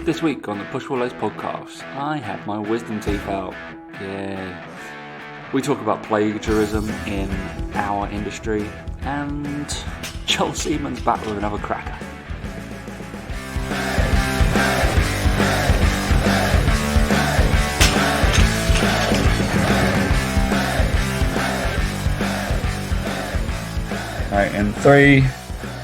This week on the Push Pull Legs podcast, I have my wisdom teeth out. Yeah. We talk about plagiarism in our industry and Joel Seaman's back with another cracker. Right, in 3,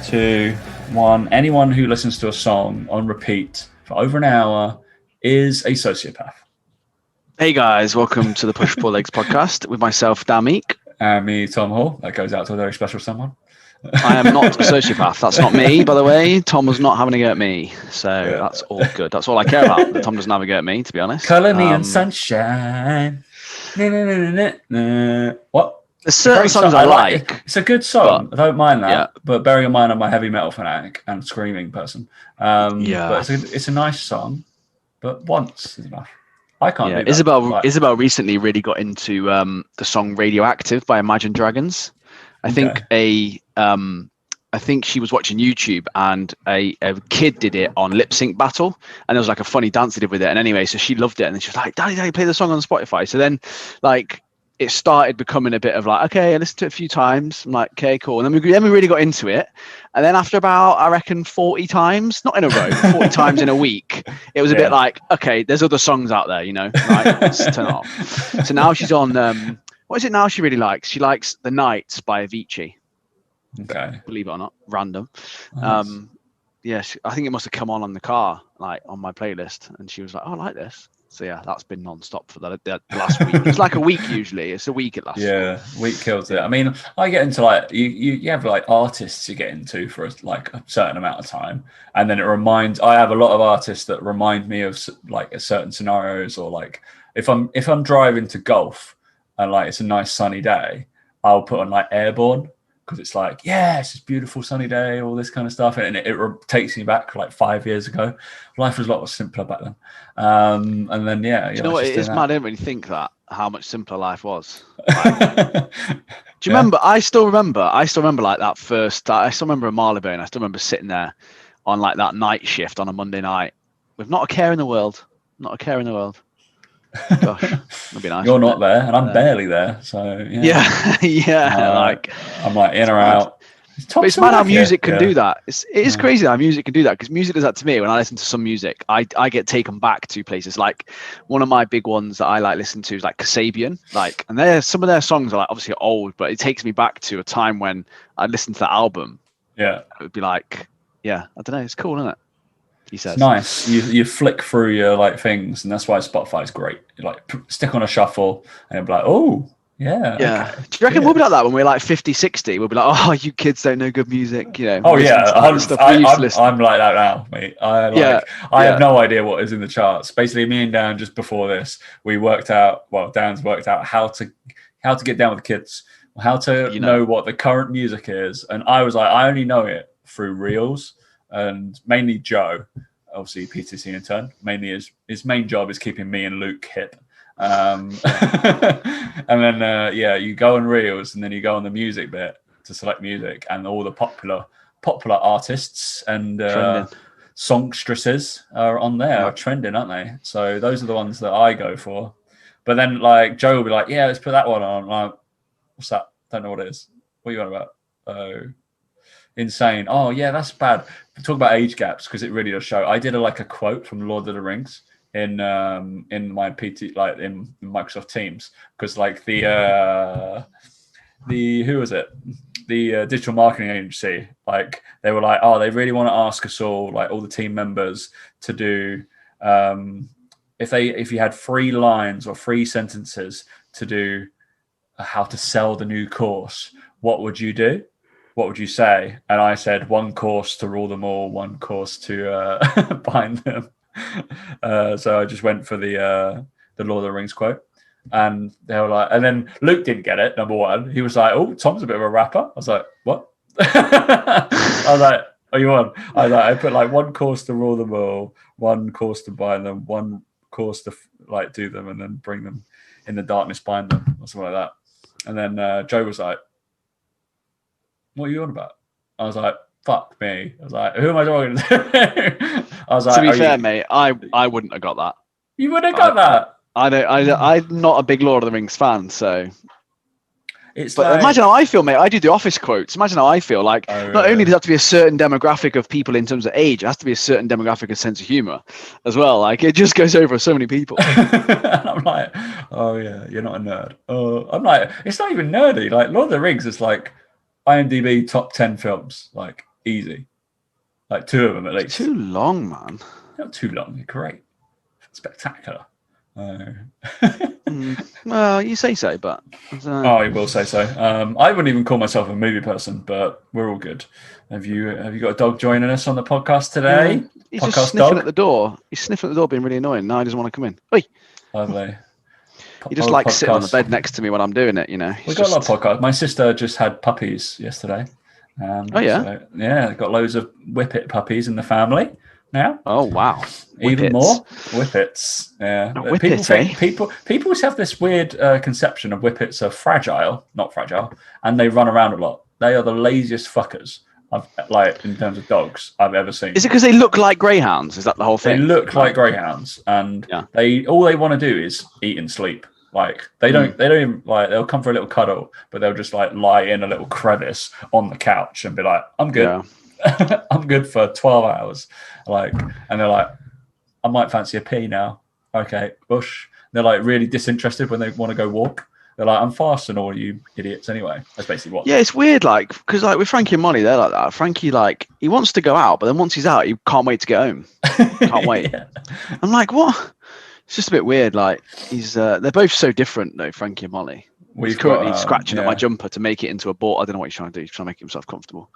2, 1. Anyone who listens to a song on repeat for over an hour is a sociopath. Hey guys, welcome to the Push Pull Legs podcast with myself, Dan Meek. And me, Tom Hall. That goes out to a very special someone. I am not a sociopath. That's not me, by the way. Tom was not having a go at me. So That's all good. That's all I care about. That Tom doesn't have a go at me, to be honest. Colour me in sunshine. What? There's certain songs I like. It's a good song. I don't mind that. Yeah. But bearing in mind I'm a heavy metal fanatic and screaming person. But it's a nice song. But once is enough. I can't do that. Isabel recently really got into the song Radioactive by Imagine Dragons. I think she was watching YouTube and a kid did it on Lip Sync Battle, and there was like a funny dance he did with it. And anyway, so she loved it, and then she was like, Daddy, play the song on Spotify. So then it started becoming a bit of like, okay, I listened to it a few times. I'm like, okay, cool. And then we really got into it. And then after about, I reckon 40 times, not in a row, 40 times in a week, it was a bit like, okay, there's other songs out there, right? Let's turn it off. So now she's on, what is it now she really likes? She likes The Nights by Avicii. Okay. Believe it or not, random. Nice. I think it must have come on the car, like on my playlist. And she was like, oh, I like this. So yeah, that's been non-stop for the last week. It's like a week usually. It's a week it lasts. Yeah, week kills it. I mean, I get into like you have like artists you get into for like a certain amount of time, and then I have a lot of artists that remind me of like certain scenarios, or like if I'm driving to golf and like it's a nice sunny day, I'll put on like Airborne. Because it's like, it's this beautiful sunny day, all this kind of stuff. And it takes me back like 5 years ago. Life was a lot simpler back then. And then, you know what? It's mad. I didn't really think that, how much simpler life was. Do you remember? I still remember like that first, I still remember in Marylebone. I still remember sitting there on like that night shift on a Monday night with not a care in the world. Not a care in the world. Gosh, that'd be nice. You're not there, and I'm barely there, so yeah. I'm like in or out. But it's mad how music can do that. It is crazy how music can do that, because music does that to me. When I listen to some music, I get taken back to places. Like one of my big ones that I like listen to is like Kasabian. And some of their songs are like obviously old, but it takes me back to a time when I listened to that album. Yeah, it would be like, I don't know, it's cool, isn't it? He says. It's nice. You flick through your like things, and that's why Spotify is great. You like stick on a shuffle, and you'll be like, oh, yeah. Okay. Do you reckon we'll be like that when we're like 50, 60? We'll be like, oh, you kids don't know good music, Oh yeah, I'm like that now, mate. I have no idea what is in the charts. Basically, me and Dan just before this, we worked out. Well, Dan's worked out how to get down with the kids, how to know what the current music is, and I was like, I only know it through reels. And mainly Joe, obviously PTC in turn. Mainly his main job is keeping me and Luke hip. And then you go on reels, and then you go on the music bit to select music, and all the popular artists and songstresses are on there, are trending, aren't they? So those are the ones that I go for. But then like Joe will be like, let's put that one on. I'm like, what's that? Don't know what it is. What are you on about? Oh. Insane. Oh yeah, that's bad. Talk about age gaps, because it really does show. I did a quote from Lord of the Rings in my PT, like in Microsoft Teams, because like the who was it? The digital marketing agency, like they were like, oh, they really want to ask us all, like all the team members, to do if you had 3 lines or 3 sentences to do how to sell the new course, what would you do? What would you say? And I said 1 course to rule them all, 1 course to bind them. So I just went for the Lord of the Rings quote. And they were like, and then Luke didn't get it, number 1. He was like, oh, Tom's a bit of a rapper. I was like, what? I was like, are you on? I put like 1 course to rule them all, 1 course to bind them, 1 course to like do them, and then bring them in the darkness, bind them, or something like that. And then Joe was like, what are you on about? I was like, fuck me. I was like, who am I talking to? I was like, to be fair, mate, I wouldn't have got that. You would have got that. I'm not a big Lord of the Rings fan, so. It's but imagine how I feel, mate. I do the Office quotes. Imagine how I feel. Like, not only does it have to be a certain demographic of people in terms of age, it has to be a certain demographic of sense of humor as well. Like, it just goes over so many people. And I'm like, oh yeah, you're not a nerd. I'm like, it's not even nerdy. Like, Lord of the Rings is like IMDb top 10 films, like easy. Like 2 of them at least. It's too long, man. Not too long. They're great, spectacular. Well, you say so, but I will say so. I wouldn't even call myself a movie person, but we're all good. Have you got a dog joining us on the podcast today? He's podcast just sniffing dog? at the door. He's sniffing at the door, being really annoying. Now he doesn't want to come in. Oi! Lovely. He just likes sitting on the bed next to me when I'm doing it. You know. We got a lot of podcasts. My sister just had puppies yesterday. Oh yeah. So, yeah, got loads of Whippet puppies in the family now. Oh wow. Even more Whippets. Yeah. People always have this weird conception of Whippets are fragile, not fragile, and they run around a lot. They are the laziest fuckers in terms of dogs I've ever seen. Is it because they look like greyhounds? Is that the whole thing? They look like greyhounds, and all they want to do is eat and sleep. Like they don't even like, they'll come for a little cuddle, but they'll just like lie in a little crevice on the couch and be like, I'm good. Yeah. I'm good for 12 hours. Like, and they're like, I might fancy a pee now. Okay, bush. They're like really disinterested when they want to go walk. They're like, I'm faster than all you idiots anyway. That's basically what. Yeah, it's weird, like, because like with Frankie and Molly, they're like that. Frankie, like, he wants to go out, but then once he's out, he can't wait to get home. Can't wait. Yeah. I'm like, what? It's just a bit weird. Like, they're both so different, though, Frankie and Molly. He's currently scratching at my jumper to make it into a ball. I don't know what he's trying to do. He's trying to make himself comfortable.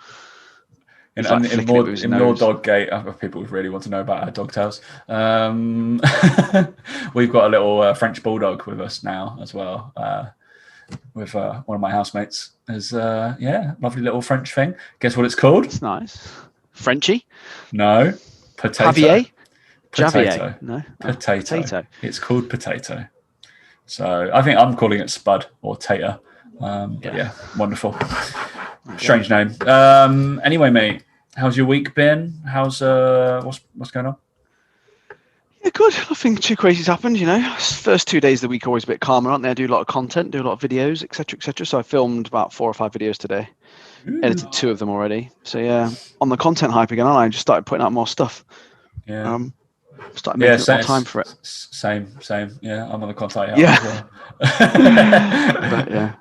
In more dog gate, people really want to know about our dog tails. We've got a little French bulldog with us now as well. With one of my housemates. There's lovely little French thing. Guess what it's called? It's nice. Frenchie? No. Potato. Javier? Potato. Javier. No. Potato. It's called Potato. So I think I'm calling it Spud or Tater. But yeah, wonderful. Strange name. Anyway, mate, how's your week been? How's what's going on? Yeah, good. Nothing too crazy's happened, you know. First 2 days of the week are always a bit calmer, aren't they? I do a lot of content, do a lot of videos, etc., etc. So I filmed about 4 or 5 videos today. Ooh. Edited 2 of them already. So yeah, on the content hype again, I just started putting out more stuff. Yeah. Started making more time for it. Same. Yeah, I'm on the content hype as well. But, yeah.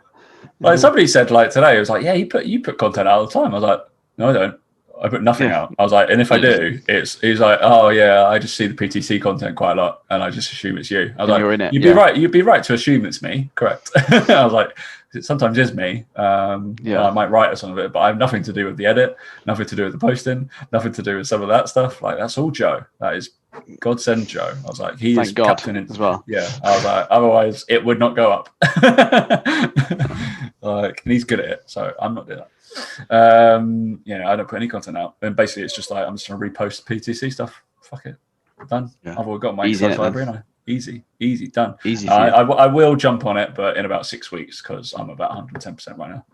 Like somebody said, like today, it was like, yeah, you put content out all the time. I was like, no, I don't. I put nothing out. I was like, and if I do, he's like, oh yeah, I just see the PTC content quite a lot, and I just assume it's you. I was like, you're in it. You'd be right. You'd be right to assume it's me. Correct. I was like, it sometimes is me. I might write some of it, but I have nothing to do with the edit, nothing to do with the posting, nothing to do with some of that stuff. Like that's all Joe. That is God send Joe. I was like, he is captain as well. Yeah. I was like, otherwise it would not go up. Like, and he's good at it, so I'm not doing that. I don't put any content out, and basically it's just like I'm just gonna repost PTC stuff. Fuck it, done. I've already got my exercise library, and easy, done. Easy. I will jump on it, but in about 6 weeks because I'm about 110% right now.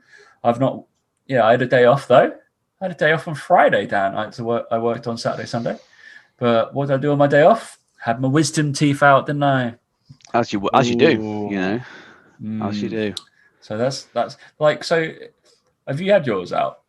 I've not. Yeah, I had a day off though. I had a day off on Friday, Dan. I had to work. I worked on Saturday, Sunday. But what did I do on my day off? Had my wisdom teeth out, didn't I? As you do, you know. As you do. So that's like so. Have you had yours out?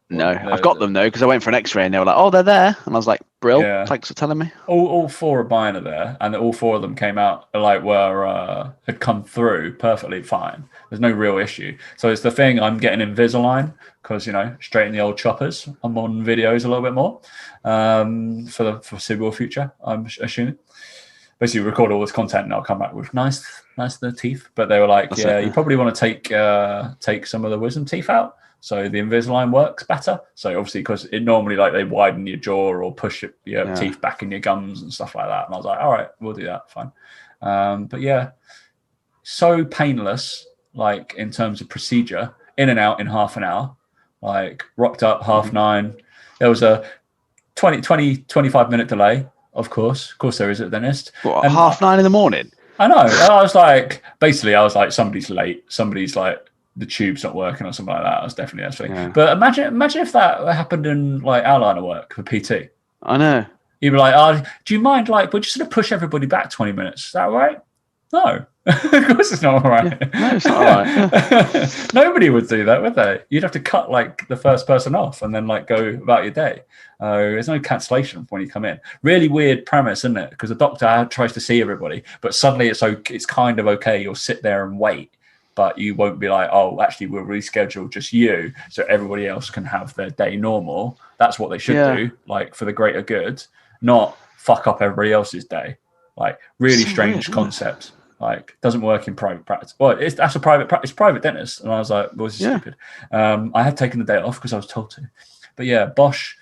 No, I've got them though because I went for an X-ray and they were like, "Oh, they're there," and I was like, "Brill, thanks for telling me." All 4 of mine are there, and all 4 of them came out had come through perfectly fine. There's no real issue. So it's the thing I'm getting Invisalign because straighten the old choppers. I'm on videos a little bit more for the foreseeable future. I'm assuming. Basically, record all this content and I'll come back with nice the teeth. But they were like, you probably want to take some of the wisdom teeth out. So the Invisalign works better. So obviously, because it normally like they widen your jaw or push your teeth back in your gums and stuff like that. And I was like, all right, we'll do that. Fine. But yeah, so painless, like in terms of procedure, in and out in half an hour, like rocked up 9:30. There was a 25 minute delay. Of course there is at the dentist. What, 9:30 in the morning? I know. I was like, somebody's late. Somebody's like the tube's not working or something like that. That's definitely that thing. Yeah. But imagine if that happened in like our line of work for PT. I know. You'd be like, oh, do you mind, like, we're just going to push everybody back 20 minutes. Is that all right? No. Of course it's not all right. Yeah. No, it's not all right. Nobody would do that, would they? You'd have to cut, like, the first person off and then, like, go about your day. There's no cancellation when you come in. Really weird premise, isn't it? Because the doctor tries to see everybody, but suddenly it's kind of okay. You'll sit there and wait, but you won't be like, oh, actually, we'll reschedule just you so everybody else can have their day normal. That's what they should do, like, for the greater good. Not fuck up everybody else's day. Like, really strange concept. Like, doesn't work in private practice. Well, it's private dentist. And I was like, well, this is stupid. I had taken the day off because I was told to. But yeah, Bosch,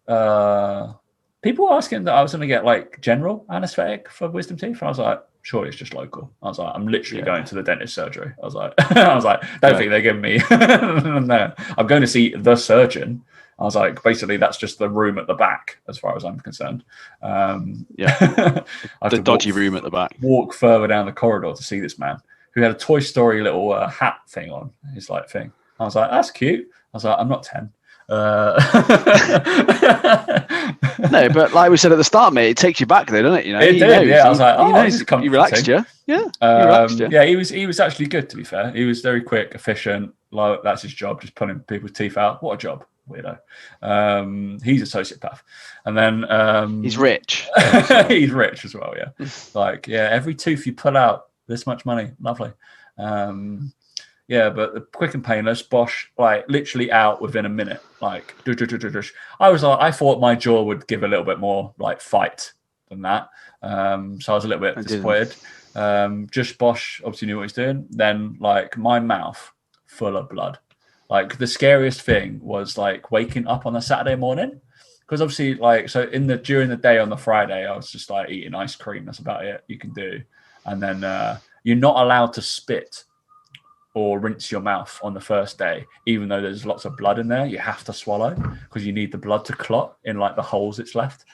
people were asking that I was going to get like general anesthetic for wisdom teeth. And I was like, surely it's just local. I was like, I'm literally going to the dentist surgery. I was like, don't think they're giving me. No, I'm going to see the surgeon. I was like, basically, that's just the room at the back, as far as I'm concerned. The dodgy room at the back. Walk further down the corridor to see this man who had a Toy Story little hat thing on his like thing. I was like, that's cute. I was like, I'm not 10. No, but like we said at the start, mate, it takes you back there, doesn't it? You know, it did. Yeah, I was like, he relaxed you. Yeah, yeah. He was actually good. To be fair, he was very quick, efficient. Like, that's his job, just pulling people's teeth out. What a job. Weirdo. He's a sociopath, and then he's rich. He's rich as well. Yeah, like every tooth you pull out, this much money, lovely. But the quick and painless, Bosch, like literally out within a minute. Like, I thought my jaw would give a little bit more like fight than that. So I was a little bit disappointed. Just Bosch obviously knew what he's doing. Then like my mouth full of blood. Like, the scariest thing was like waking up on a Saturday morning, because obviously, like, so during the day on the Friday, I was just like eating ice cream. That's about it you can do. And then you're not allowed to spit or rinse your mouth on the first day, even though there's lots of blood in there. You have to swallow because you need the blood to clot in like the holes it's left,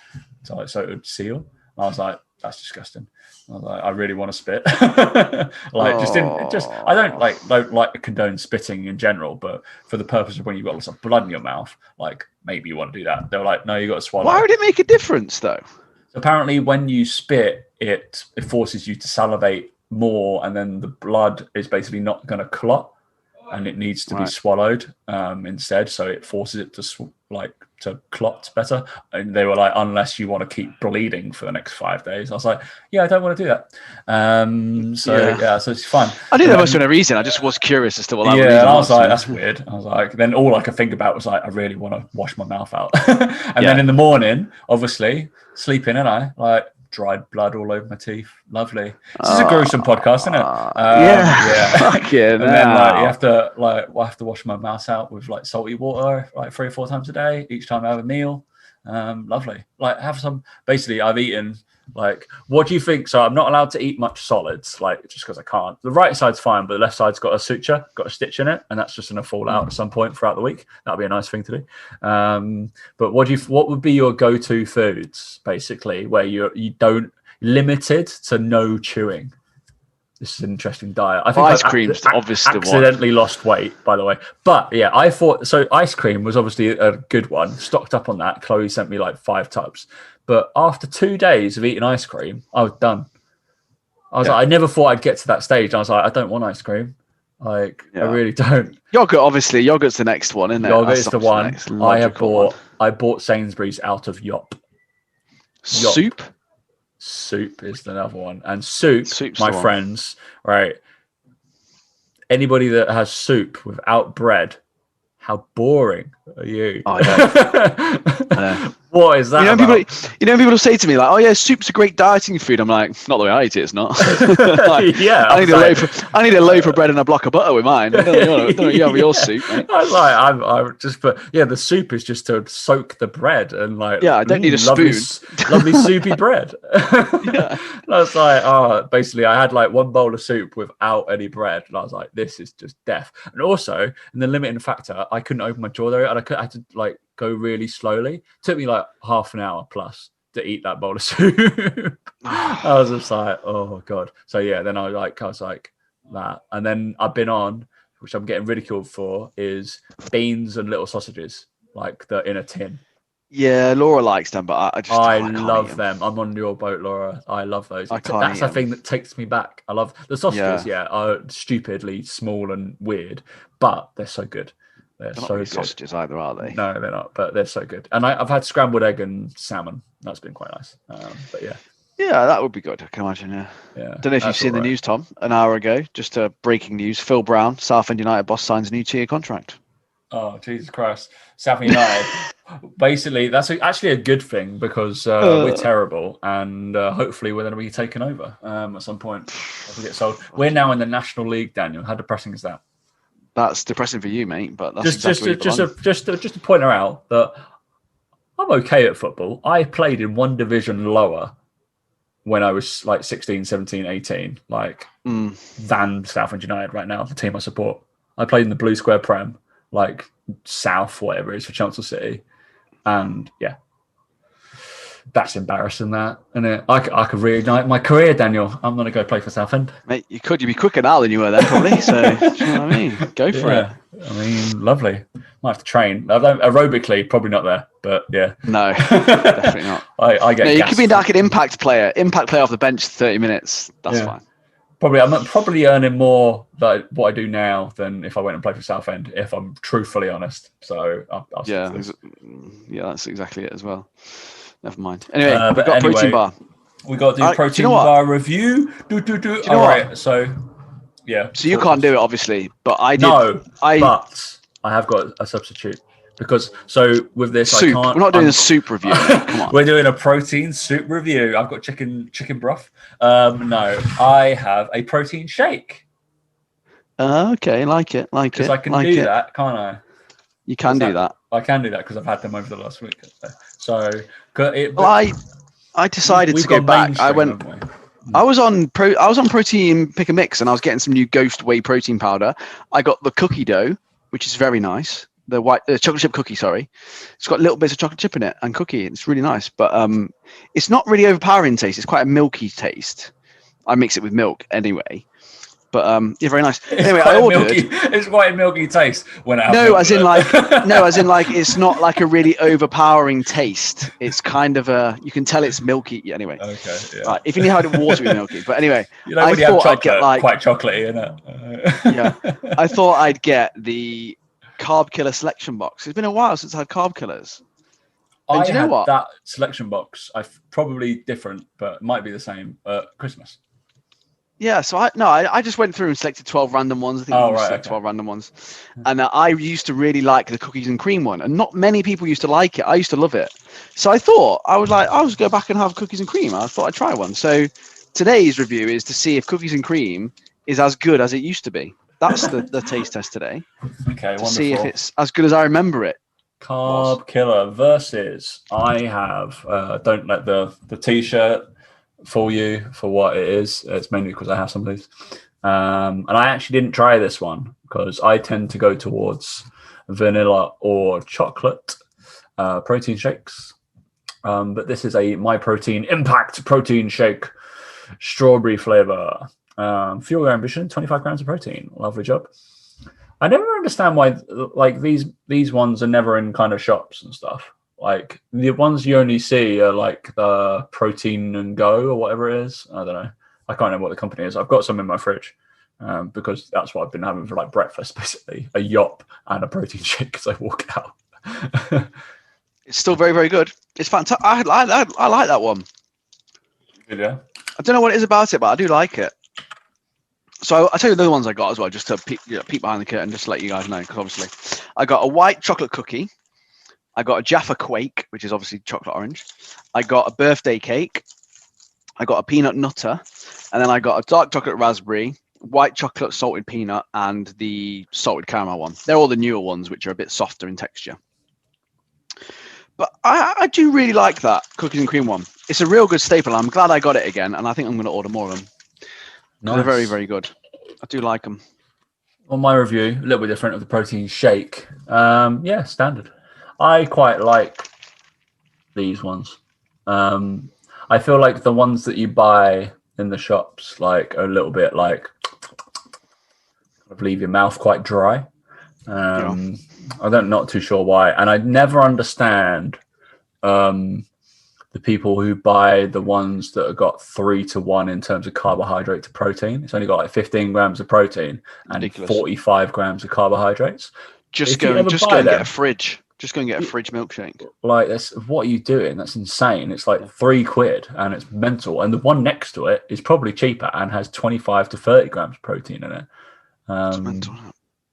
so it would seal. And I was like, that's disgusting. I was like, I really want to spit. I don't like to condone spitting in general, but for the purpose of when you've got lots of blood in your mouth, like maybe you want to do that. They were like, no, you got to swallow. Why would it make a difference though? Apparently, when you spit, it forces you to salivate more, and then the blood is basically not going to clot, and it needs to be swallowed instead. So it forces it to clot better. And they were like, unless you want to keep bleeding for the next 5 days. I was like, yeah, I don't want to do that. So it's fine. I knew there must have been a reason. I just was curious as to what that reason was. I was like, you know? that's weird. I was like, then all I could think about was like, I really want to wash my mouth out. Then in the morning, obviously, sleeping, and I like dried blood all over my teeth. Lovely. This is a gruesome podcast, isn't it? Fucking and then I have to wash my mouth out with like salty water like 3 or 4 times a day each time I have a meal. Lovely. Like, have some. Basically, I've eaten like, what do you think? So I'm not allowed to eat much solids, like, just because I can't. The right side's fine, but the left side's got a suture, got a stitch in it, and that's just going to fall out at some point throughout the week. That'd be a nice thing to do. But what would be your go-to foods, basically, where you don't, limited to no chewing? This is an interesting diet. I think ice cream's obviously accidentally lost weight, by the way. But yeah, I thought so. Ice cream was obviously a good one. Stocked up on that. Chloe sent me like 5 tubs. But after 2 days of eating ice cream, I was done. I was like, I never thought I'd get to that stage. I was like, I don't want ice cream. Like, I really don't. Yogurt, obviously. Yogurt's the next one, isn't it? Yogurt is the one. I bought Sainsbury's out of Yop. Soup? Soup is another one. And Soup's my the friends, right? Anybody that has soup without bread, how boring are you? Oh, yeah. What is that? People will say to me like, "Oh yeah, soup's a great dieting food." I'm like, not the way I eat it. It's not. Like, yeah, I need a loaf of bread and a block of butter with mine. I don't know you have your soup. Mate. I was like, I just put the soup is just to soak the bread and like. Yeah, I don't need a lovely, spoon. Lovely soupy bread. And I was like, basically, I had like 1 bowl of soup without any bread, and I was like, this is just death. And also, in the limiting factor, I couldn't open my jaw there, and I had to like go really slowly. It took me like half an hour plus to eat that bowl of soup. I was just like, oh god. So yeah, then I was like that, and then I've been on which I'm getting ridiculed for, is beans and little sausages, like they're in a tin. Yeah, Laura likes them, but I can't love eat them. I'm on your boat, Laura. I love those. I can't That's eat the them. thing that takes me back. I love the sausages. Yeah, are stupidly small and weird, but they're so good. They're not so really good. sausages either, are they? No, they're not, but they're so good. And I've had scrambled egg and salmon. That's been quite nice. But yeah. Yeah, that would be good. I can imagine. Yeah. Don't know if you've seen the news, Tom. An hour ago, just breaking news: Phil Brown, Southend United boss, signs a new 2-year contract. Oh, Jesus Christ. Southend United. Basically, that's actually a good thing because we're terrible and hopefully we're going to be taken over at some point as we get sold. We're now in the National League, Daniel. How depressing is that? That's depressing for you, mate, but that's just to point her out that I'm okay at football. I played in one division lower when I was like 16, 17, 18, than Southend United right now, the team I support. I played in the Blue Square Prem, like South, whatever it is for Chelmsford City. And yeah, that's embarrassing, that, isn't it? I could reignite my career, Daniel. I'm going to go play for Southend. Mate, you'd be quicker now than you were then, probably. So, do you know what I mean? Go for it. I mean, lovely. Might have to train. Aerobically, probably not there, but yeah. No, definitely not. I get. No, you could be like an impact player off the bench 30 minutes. That's fine. I'm probably earning more like what I do now than if I went and played for Southend, if I'm truthfully honest. So I'll that's exactly it as well. Never mind. Anyway, we've got protein bar. We got the protein bar review. All right. So yeah. So you can't do it, obviously, but I did. No, but I have got a substitute. Because with this, soup. We're not doing a soup review. Come on. We're doing a protein soup review. I've got chicken broth. No, I have a protein shake. Okay, like it. Because I can do that, can't I? You can do that. I can do that because I've had them over the last week. So, I decided to go back. I went. I was on protein pick a mix, and I was getting some new Ghost Whey protein powder. I got the cookie dough, which is very nice. The chocolate chip cookie, sorry. It's got little bits of chocolate chip in it and cookie. It's really nice, but it's not really overpowering taste. It's quite a milky taste. I mix it with milk anyway, but yeah, very nice. Anyway, I ordered. It's quite a milky taste when I have as in like it's not like a really overpowering taste. It's kind of you can tell it's milky. Yeah, anyway. Okay. Yeah. Right, if you knew how to water with milky, but anyway, I thought I'd get quite chocolatey in it. Yeah, I thought I'd get the Carb Killer selection box. It's been a while since I had Carb Killers. And I had that selection box. Probably different, but it might be the same. Christmas. Yeah, so I just went through and selected 12 random ones. I think 12 random ones. And I used to really like the cookies and cream one, and not many people used to like it. I used to love it. So I thought I'll just go back and have cookies and cream. I thought I'd try one. So today's review is to see if cookies and cream is as good as it used to be. That's the taste test today. Okay, wonderful. See if it's as good as I remember it. Carb Killer versus I have. Don't let the T-shirt fool you for what it is. It's mainly because I have some of these. And I actually didn't try this one because I tend to go towards vanilla or chocolate protein shakes. But this is a My Protein Impact Protein Shake, strawberry flavor. Fuel your ambition, 25 grams of protein. Lovely job. I never understand why these ones are never in kind of shops and stuff. Like the ones you only see are like the Protein and Go or whatever it is. I don't know. I can't remember what the company is. I've got some in my fridge because that's what I've been having for like breakfast, basically. A yop and a protein shake as I walk out. It's still very, very good. It's fantastic. I like that one. Good, yeah. I don't know what it is about it, but I do like it. So I'll tell you the other ones I got as well, just to peek behind the curtain, just to let you guys know, because obviously I got a white chocolate cookie. I got a Jaffa Quake, which is obviously chocolate orange. I got a birthday cake. I got a peanut nutter. And then I got a dark chocolate raspberry, white chocolate salted peanut, and the salted caramel one. They're all the newer ones, which are a bit softer in texture. But I do really like that cookies and cream one. It's a real good staple. I'm glad I got it again, and I think I'm going to order more of them. Nice. They're very, very good. I do like them. On my review, a little bit different of the protein shake. Yeah, standard. I quite like these ones. I feel like the ones that you buy in the shops, like a little bit like leave your mouth quite dry. Not too sure why, and I never understand the people who buy the ones that have got 3-to-1 in terms of carbohydrate to protein. It's only got like 15 grams of protein and ridiculous. 45 grams of carbohydrates. Just go and get a fridge. Just go and get a fridge milkshake. Like, what are you doing? That's insane. It's like £3 and it's mental. And the one next to it is probably cheaper and has 25 to 30 grams of protein in it. It's mental.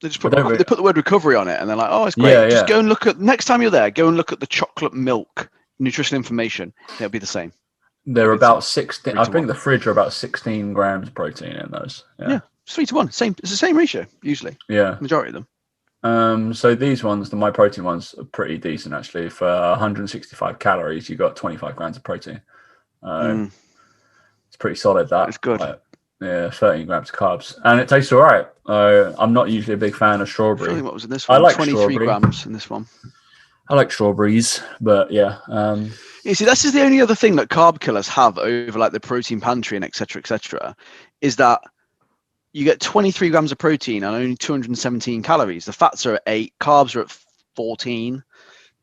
They put the word recovery on it, and they're like, "Oh, it's great." Yeah, Just go and look at next time you're there. Go and look at the chocolate milk nutritional information. It'll be the same. They're about 16. I think the fridge are about 16 grams protein in those. Yeah, it's 3-to-1. Same. It's the same ratio usually. Yeah, majority of them. So these ones, the My Protein ones, are pretty decent actually. For 165 calories, you got 25 grams of protein. It's pretty solid. That's good. 13 grams of carbs, and it tastes all right. I'm not usually a big fan of strawberry. What was in this one? I like 23 grams in this one. I like strawberries, but yeah. You see, this is the only other thing that carb killers have over like the protein pantry and etc., is that you get 23 grams of protein and only 217 calories. The fats are at 8, carbs are at 14.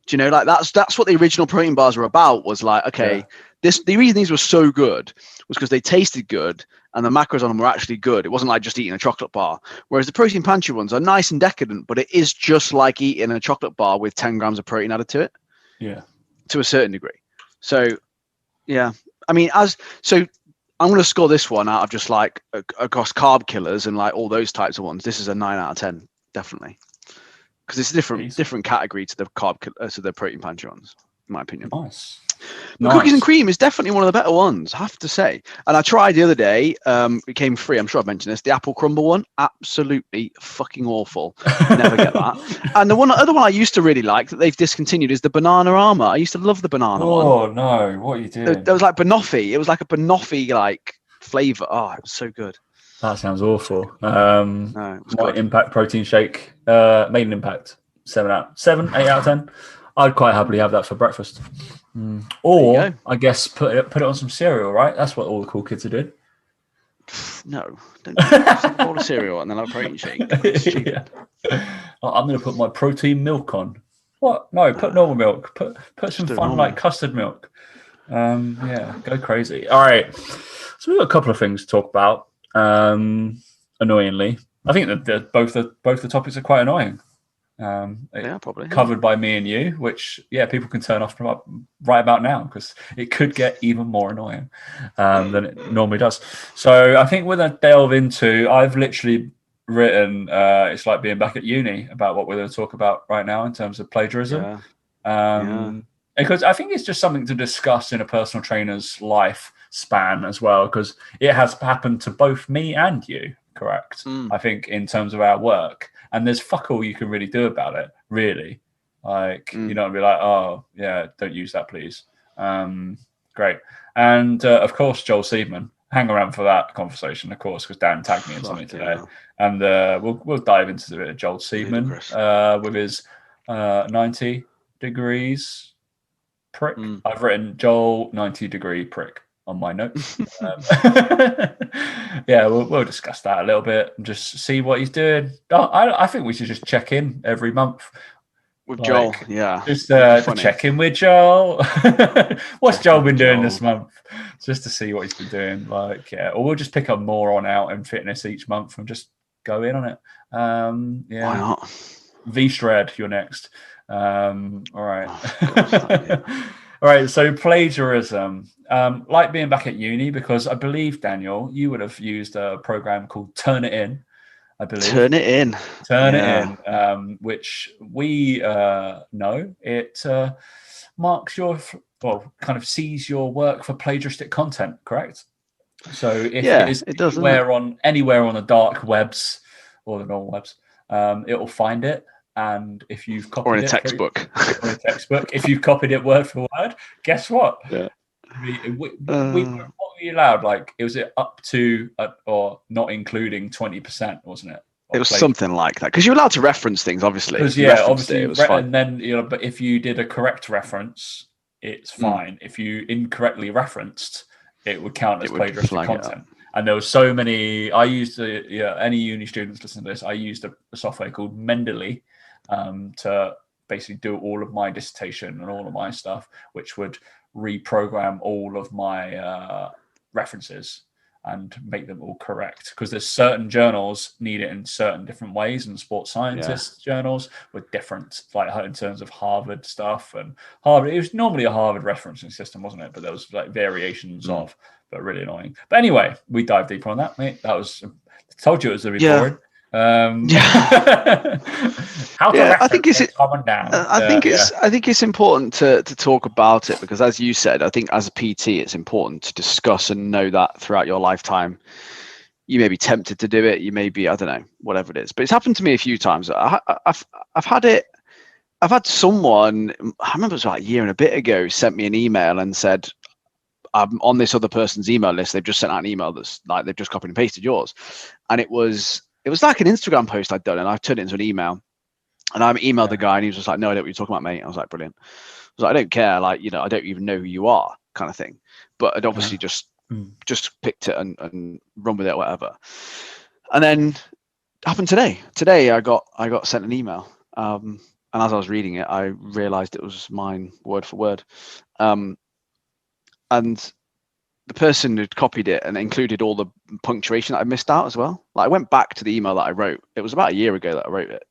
Do you know, like that's what the original protein bars were about, was like, okay, the reason these were so good was because they tasted good and the macros on them were actually good. It wasn't like just eating a chocolate bar. Whereas the protein pantry ones are nice and decadent, but it is just like eating a chocolate bar with 10 grams of protein added to it. Yeah. To a certain degree. So, yeah. I mean, I'm going to score this one out of just like across carb killers and like all those types of ones. This is a 9 out of 10, definitely. Because it's a different category to the to the protein pantry ones, in my opinion. Nice. But cookies and cream is definitely one of the better ones, I have to say. And I tried the other day. It came free. I'm sure I've mentioned this. The apple crumble one, absolutely fucking awful. Never get that. And the other one I used to really like that they've discontinued is the banana armor. I used to love the banana one. Oh no, what are you doing? There was like banoffee. It was like a banoffee like flavor. Oh, it was so good. That sounds awful. No, my Impact protein shake made an impact. 8 out of 10. I'd quite happily have that for breakfast. Or I guess put it on some cereal, right? That's what all the cool kids are doing. No, don't just have a bowl of cereal and then have a protein shake. Yeah. I'm going to put my protein milk on. What? No, put normal milk. Put some fun like custard milk. Go crazy. All right. So we've got a couple of things to talk about. Annoyingly, I think that both the topics are quite annoying. Probably covered by me and you, which people can turn off from right about now because it could get even more annoying than it normally does. So I think we're going to delve into. I've literally written it's like being back at uni about what we're going to talk about right now in terms of plagiarism. Because I think it's just something to discuss in a personal trainer's life span as well, because it has happened to both me and you. Correct. I think in terms of our work. And there's fuck all you can really do about it, really. Like, you know, be like, oh, yeah, don't use that, please. Great. And, of course, Joel Seedman. Hang around for that conversation, of course, because Dan tagged me in something today. And we'll dive into the Joel Seedman with his 90 degrees prick. I've written Joel 90-degree prick on my notes. We'll discuss that a little bit and just see what he's doing. I think we should just check in every month with Joel. Just to check in with Joel. What's Joel been doing this month? Just to see what he's been doing. Or we'll just pick up more on out and fitness each month and just go in on it. Why not? V-Shred, you're next. All right. All right, so plagiarism. Like being back at uni, because I believe, Daniel, you would have used a program called Turnitin, I believe. Turnitin, which we know. It marks kind of sees your work for plagiaristic content, correct? So if it is anywhere on the dark webs or the normal webs, it will find it. And if you've copied in a textbook, if you've copied it word for word, guess what? Yeah. What were you allowed? Like, was it up to or not including 20%, wasn't it? It was something like that, because you're allowed to reference things, obviously. Obviously, it was fine. And then but if you did a correct reference, it's fine. If you incorrectly referenced, it would count as plagiaristic content. And there were so many. I used any uni students listening to this. I used a software called Mendeley to basically do all of my dissertation and all of my stuff, which would reprogram all of my references and make them all correct, because there's certain journals need it in certain different ways, and sports scientists journals with different, like in terms of Harvard stuff. And Harvard, it was normally a Harvard referencing system, wasn't it? But there was like variations of, but really annoying. But anyway, we dive deeper on that, mate. That was, I told you it was going to be boring. How to I think it's common down. I think it's important to talk about it, because as you said, I think as a PT it's important to discuss and know that throughout your lifetime you may be tempted to do it, you may be, I don't know, whatever it is. But it's happened to me a few times. I've had someone, I remember it was like a year and a bit ago, sent me an email and said, I'm on this other person's email list. They've just sent out an email that's like they've just copied and pasted yours. And it was like an Instagram post I'd done, and I turned it into an email. And I emailed the guy, and he was just like, "No, I don't know what you're talking about, mate." I was like, "Brilliant." I was like, "I don't care. Like, I don't even know who you are," kind of thing. But I'd obviously just picked it and run with it, or whatever. And then it happened today. Today, I got sent an email, and as I was reading it, I realised it was mine word for word. And the person who'd copied it and included all the punctuation that I missed out as well. Like, I went back to the email that I wrote. It was about a year ago that I wrote it.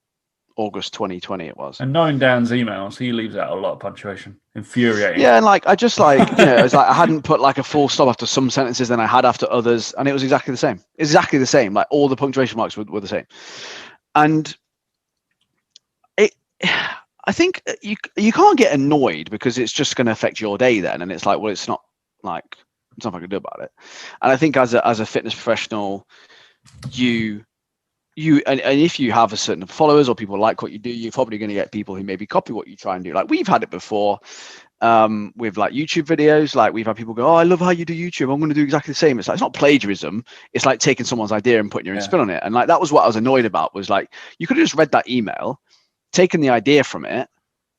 August 2020 it was. And knowing Dan's emails, he leaves out a lot of punctuation. Infuriating. Yeah, and like I just like, it was like I hadn't put like a full stop after some sentences than I had after others, and it was exactly the same. Exactly the same. Like all the punctuation marks were the same. And I think you can't get annoyed, because it's just going to affect your day then. And it's like, well, it's not like, there's nothing I can do about it. And I think as a fitness professional, and if you have a certain followers or people like what you do, you're probably going to get people who maybe copy what you try and do. Like we've had it before with like YouTube videos. Like we've had people go, "Oh, I love how you do YouTube. I'm going to do exactly the same." It's like, it's not plagiarism. It's like taking someone's idea and putting your own spin on it. And like, that was what I was annoyed about, was like, you could have just read that email, taken the idea from it,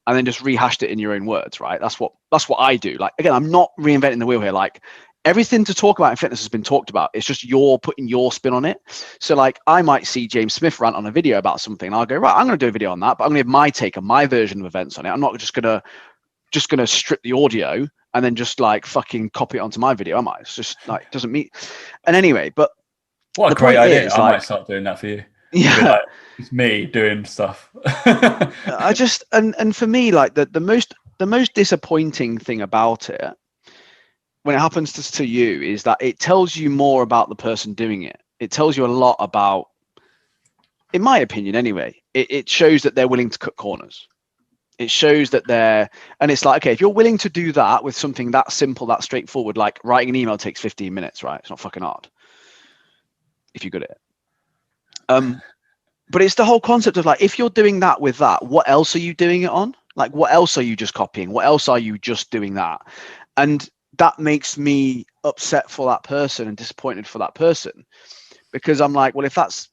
and then just rehashed it in your own words, right? That's what I do. Like, again, I'm not reinventing the wheel here. Like, everything to talk about in fitness has been talked about. It's just you're putting your spin on it. So like, I might see James Smith rant on a video about something, and I'll go, right, I'm going to do a video on that, but I'm going to have my take and my version of events on it. I'm not just going to strip the audio and then just like fucking copy it onto my video, am I? It's just like, it doesn't meet. And anyway, but what a great idea. I might start doing that for you. Yeah. Like, it's me doing stuff. I just, and for me, like the most disappointing thing about it, when it happens to you, is that it tells you more about the person doing it. It tells you a lot about, in my opinion anyway, it shows that they're willing to cut corners. It shows that and it's like, okay, if you're willing to do that with something that simple, that straightforward, like writing an email takes 15 minutes, right? It's not fucking hard if you're good at it. But it's the whole concept of like, if you're doing that with that, what else are you doing it on? Like, what else are you just copying? What else are you just doing that? And that makes me upset for that person and disappointed for that person, because I'm like, well, if that's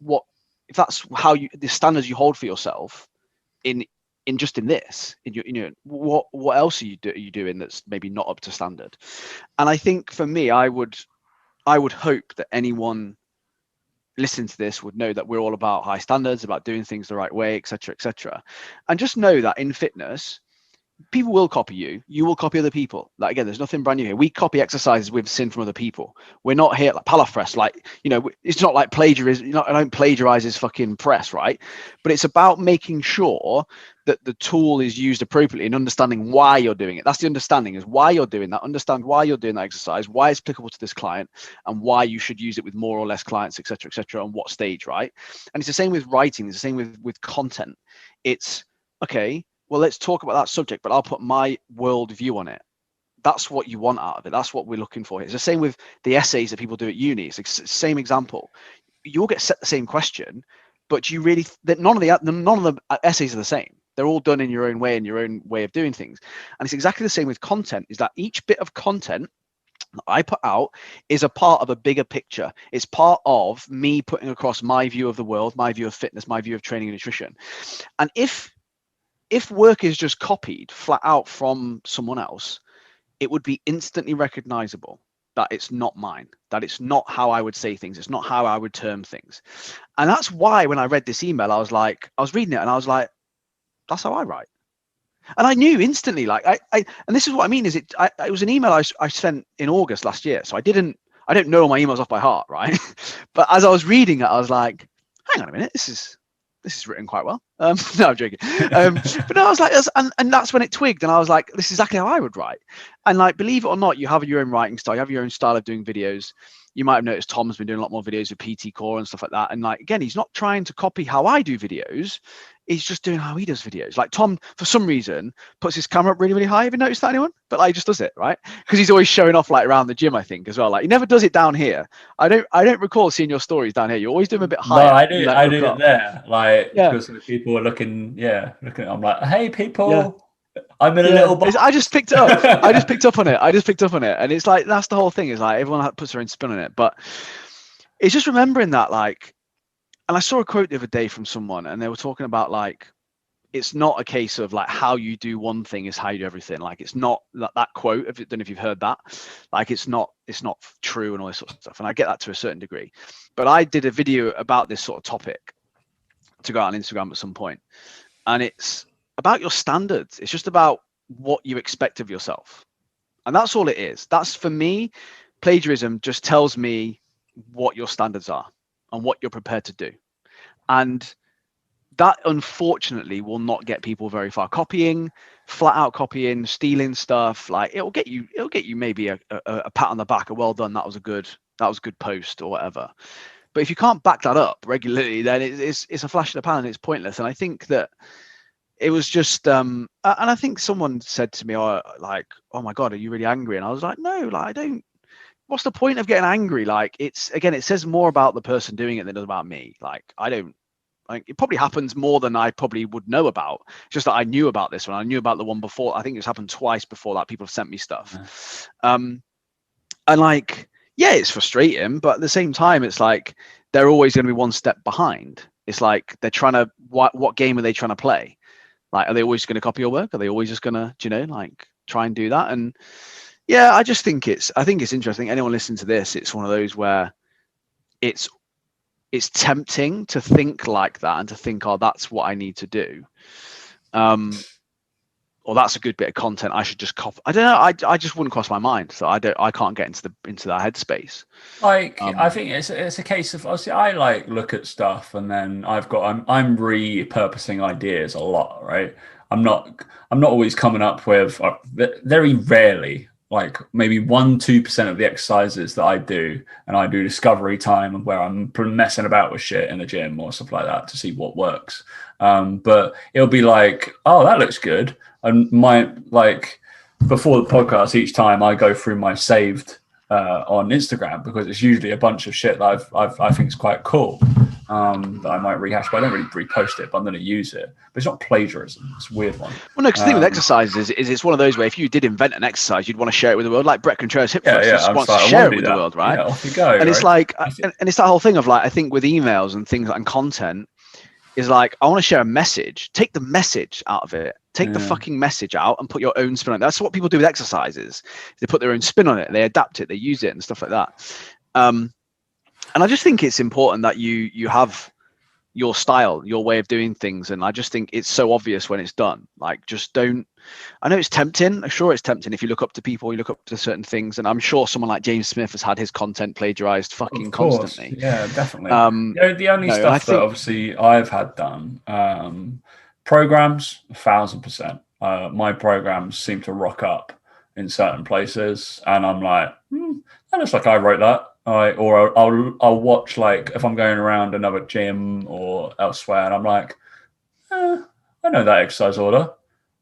how the standards you hold for yourself in this, what else are you doing that's maybe not up to standard? And I think for me, I would hope that anyone listening to this would know that we're all about high standards, about doing things the right way, etc., and just know that in fitness, people will copy you. You will copy other people. Like, again, there's nothing brand new here. We copy exercises we've seen from other people. We're not here like Palafrest. Like, it's not like plagiarism. I don't plagiarize his fucking press, right? But it's about making sure that the tool is used appropriately and understanding why you're doing it. That's the understanding, is why you're doing that. Understand why you're doing that exercise, why it's applicable to this client, and why you should use it with more or less clients, etc., on what stage, right? And it's the same with writing. It's the same with content. It's, okay, well, let's talk about that subject, but I'll put my world view on it. That's what you want out of it. That's what we're looking for. It's the same with the essays that people do at uni. It's the same example. You'll get set the same question, but none of the essays are the same. They're all done in your own way and your own way of doing things. And it's exactly the same with content, is that each bit of content that I put out is a part of a bigger picture. It's part of me putting across my view of the world, my view of fitness, my view of training and nutrition. And if work is just copied flat out from someone else, it would be instantly recognizable. that it's not mine, that it's not how I would say things, it's not how I would term things. And that's why when I read this email, I was reading it and I was like, that's how I write. And I knew instantly, like and this is what I mean, is it was an email I sent in August last year. So I don't know all my emails off by heart, right? But as I was reading it, I was like, hang on a minute, this is written quite well. No, I'm joking. But no, I was like, and that's when it twigged, and I was like, this is exactly how I would write. And like, believe it or not, you have your own writing style, you have your own style of doing videos. You might have noticed Tom's been doing a lot more videos with PT Core and stuff like that. And like, again, he's not trying to copy how I do videos. He's just doing how he does videos. Like Tom, for some reason, puts his camera up really, really high. Have you noticed that, anyone? But like, he just does it, right? Because he's always showing off like around the gym, I think, as well. Like he never does it down here. I don't recall seeing your stories down here. You always do them a bit higher. No, I do. I do it there, like because people are looking. I'm like, hey, people. Yeah. I'm in a little box. I just picked it up. I just picked up on it. And it's like, that's the whole thing, is like everyone puts their own spin on it. But it's just remembering that, like, and I saw a quote the other day from someone, and they were talking about like, it's not a case of like how you do one thing is how you do everything. Like it's not that quote. I don't know if you've heard that. Like it's not true and all this sort of stuff. And I get that to a certain degree. But I did a video about this sort of topic to go out on Instagram at some point, and it's about your standards. It's just about what you expect of yourself. And that's all it is. That's, for me, plagiarism just tells me what your standards are and what you're prepared to do. And that, unfortunately, will not get people very far. Copying, flat out copying, stealing stuff, like it'll get you maybe a pat on the back, a well done, that was a good post or whatever. But if you can't back that up regularly, then it's a flash in the pan and it's pointless. And I think that it was just, and I think someone said to me, oh my God, are you really angry? And I was like, no, like, I don't, what's the point of getting angry? Like, it says more about the person doing it than it does about me. Like, it probably happens more than I probably would know about. It's just that I knew about this one. I knew about the one before. I think it's happened twice before that people have sent me stuff. And like, yeah, it's frustrating, but at the same time, it's like, they're always going to be one step behind. It's like, they're trying to, what game are they trying to play? Like, are they always going to copy your work? Are they always just going to, like try and do that? And yeah, I think it's interesting. Anyone listening to this, it's one of those where it's tempting to think like that and to think, oh, that's what I need to do. Or that's a good bit of content, I should just copy. I don't know. I just wouldn't cross my mind. So I can't get into that headspace. Like, I think it's a case of, obviously I like look at stuff and then I'm repurposing ideas a lot, right? I'm not always coming up with, very rarely, like maybe 1-2% of the exercises that I do, and I do discovery time where I'm messing about with shit in the gym or stuff like that to see what works. But it'll be like, oh, that looks good. And before the podcast, each time I go through my saved on Instagram, because it's usually a bunch of shit that I think is quite cool, that I might rehash, but I don't really repost it, but I'm going to use it. But it's not plagiarism. It's a weird one. Well, no, because the thing with exercises is it's one of those where if you did invent an exercise, you'd want to share it with the world, like Brett Contreras hip thrust. Just wants to share it with the world, right? Yeah, off you go. And right? It's like, and it's that whole thing of like, I think with emails and things and content is like, I want to share a message. Take the message out of it. Take the fucking message out and put your own spin on it. That's what people do with exercises. They put their own spin on it. They adapt it. They use it and stuff like that. And I just think it's important that you have your style, your way of doing things. And I just think it's so obvious when it's done. Like, just don't. I know it's tempting. I'm sure it's tempting if you look up to people, you look up to certain things. And I'm sure someone like James Smith has had his content plagiarized fucking constantly. Yeah, definitely. The only stuff that obviously I've had done, programs, 1,000%. My programs seem to rock up in certain places, and I'm like, that looks like I wrote that. Or I'll watch, like, if I'm going around another gym or elsewhere, and I'm like, I know that exercise order.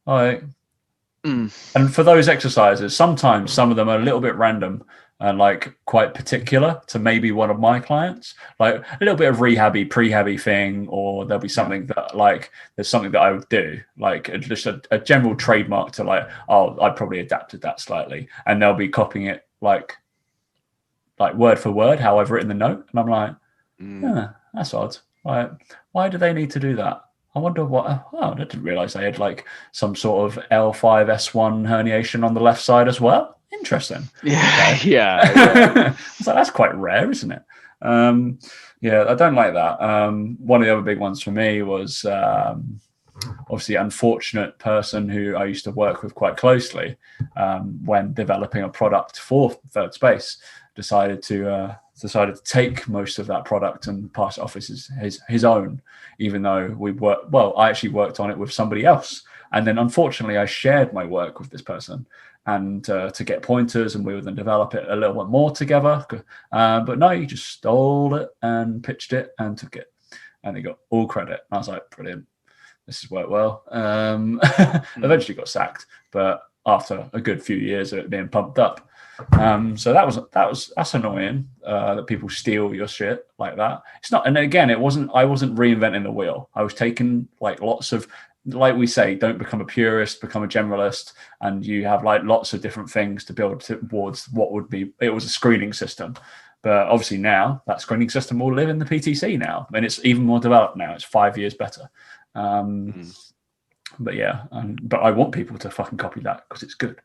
And for those exercises, sometimes some of them are a little bit random and like quite particular to maybe one of my clients, like a little bit of rehabby, prehabby thing, or there'll be something that like, there's something that I would do, like just a general trademark to like, oh, I probably adapted that slightly, and they'll be copying it like word for word, how I've written the note. And I'm like, that's odd. Like, why do they need to do that? I wonder what, I didn't realize they had like some sort of L5S1 herniation on the left side as well. interesting. Yeah, Okay. yeah. I was like, that's quite rare, isn't it? Yeah, I don't like that. One of the other big ones for me was obviously unfortunate person who I used to work with quite closely when developing a product for Third Space, decided to take most of that product and pass it off as his own, even though I actually worked on it with somebody else. And then unfortunately I shared my work with this person and to get pointers, and we would then develop it a little bit more together. But no, he just stole it and pitched it and took it, and he got all credit. I was like, brilliant. This has worked well. Eventually got sacked, but after a good few years of it being pumped up. So that's annoying that people steal your shit like that. It's not, and again, I wasn't reinventing the wheel. I was taking like lots of, like we say, don't become a purist, become a generalist, and you have like lots of different things to build towards what would be. It was a screening system. But obviously now that screening system will live in the PTC now, and it's even more developed now. It's 5 years better. But yeah, but I want people to fucking copy that because it's good,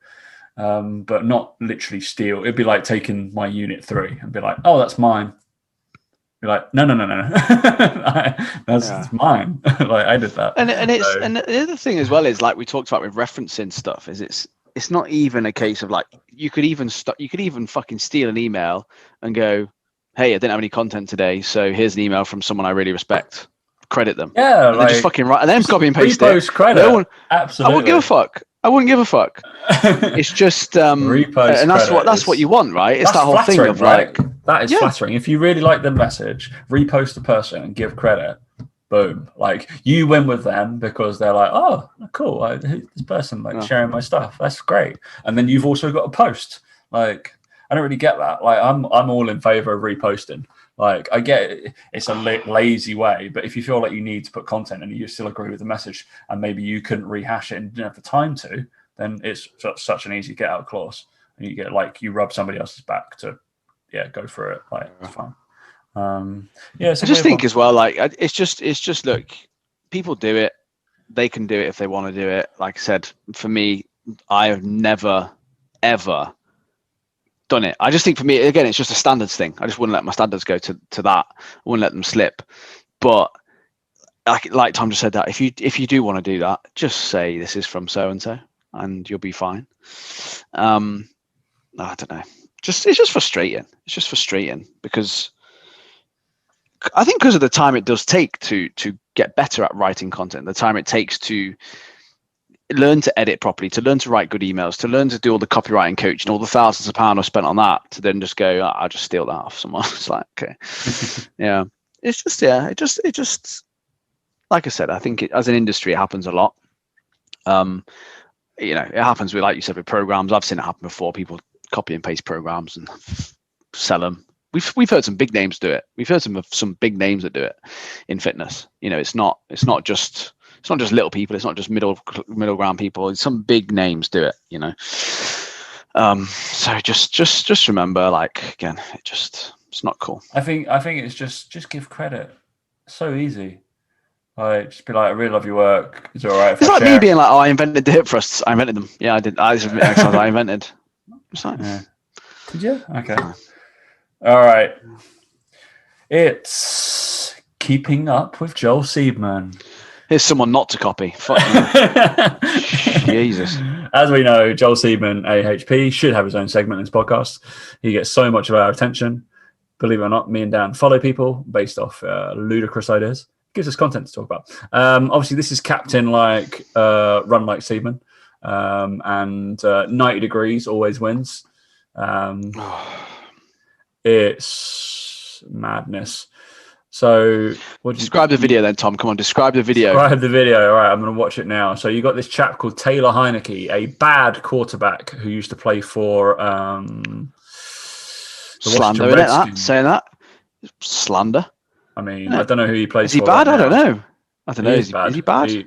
but not literally steal. It'd be like taking my unit 3 and be like, oh, that's mine. Be like, no, that's mine. Like I did that. And the other thing as well is, like we talked about with referencing stuff, is it's not even a case of like you could even fucking steal an email and go, hey, I didn't have any content today, so here's an email from someone I really respect. Credit them. Yeah, and like, just fucking write and then copy and paste repost it. Credit. Absolutely. I wouldn't give a fuck. It's just repost, and that's what you want, right? It's that whole thing of right? Like that is flattering. If you really like the message, repost the person and give credit. Boom! Like you win with them because they're like, oh, cool. This person sharing my stuff. That's great. And then you've also got a post. Like I don't really get that. Like I'm all in favor of reposting. Like I get it, it's a lazy way, but if you feel like you need to put content and you still agree with the message, and maybe you couldn't rehash it and didn't have the time to, then it's such an easy get out clause, and you get like you rub somebody else's back to, go through it. Like it's fine. I just think as well, like it's just look, people do it, they can do it if they want to do it. Like I said, for me, I have never ever done it. I just think for me, again, it's just a standards thing. I just wouldn't let my standards go to that. I wouldn't let them slip. But like Tom just said, that if you do want to do that, just say this is from so and so, and you'll be fine. I don't know. It's just frustrating. It's just frustrating because I think because of the time it does take to get better at writing content, the time it takes to learn to edit properly, to learn to write good emails, to learn to do all the copywriting coaching, all the thousands of pounds I've spent on that, to then just go, I'll just steal that off someone. It's like, okay. Yeah. It's just, it just, like I said, I think as an industry, it happens a lot. It happens with, like you said, with programs. I've seen it happen before. People copy and paste programs and sell them. We've heard some big names do it. We've heard some big names that do it in fitness. It's not just little people. It's not just middle ground people. Some big names do it. So just remember, like again, it's not cool. I think it's just give credit. So easy. Like just be like, I really love your work. Is it all right? It's like me being like, oh, I invented the hip thrusts. I invented them. Yeah, I did. I invented. It's like, yeah. Did you? Okay. All right. It's Keeping Up with Joel Seedman. Here's someone not to copy. Fuck you. Jesus. As we know, Joel Seedman, AHP, should have his own segment in this podcast. He gets so much of our attention. Believe it or not, me and Dan follow people based off ludicrous ideas. Gives us content to talk about. Obviously, this is captain like Run Like Seedman. And 90 Degrees always wins. It's madness. So describe the video then, Tom. Come on, describe the video. Describe the video. All right, I'm going to watch it now. So you got this chap called Taylor Heineke, a bad quarterback who used to play for slander, isn't it? That saying that slander. I mean, I don't know who he plays for. Is he bad? Right, I don't know. Is he bad? He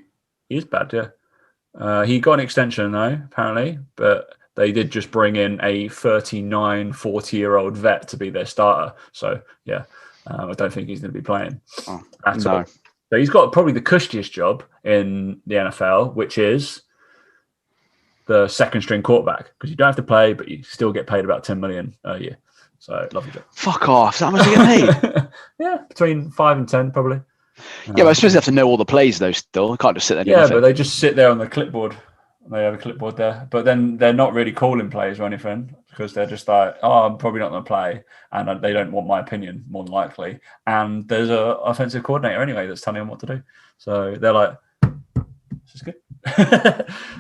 is bad. Yeah. He got an extension though, apparently, but they did just bring in a 39, 40-year-old vet to be their starter. So yeah. I don't think he's going to be playing at all. So he's got probably the cushiest job in the NFL, which is the second string quarterback because you don't have to play, but you still get paid about $10 million a year. So lovely job. Fuck off! Is that how much you get paid? Yeah, between 5 and 10 probably. Yeah, but I suppose they have to know all the plays though. Still, I can't just sit there. Yeah, but they just sit there on the clipboard. They have a clipboard there, but then they're not really calling plays or anything because they're just like, "Oh, I'm probably not going to play," and they don't want my opinion more than likely. And there's a offensive coordinator anyway that's telling them what to do. So they're like, "This is good,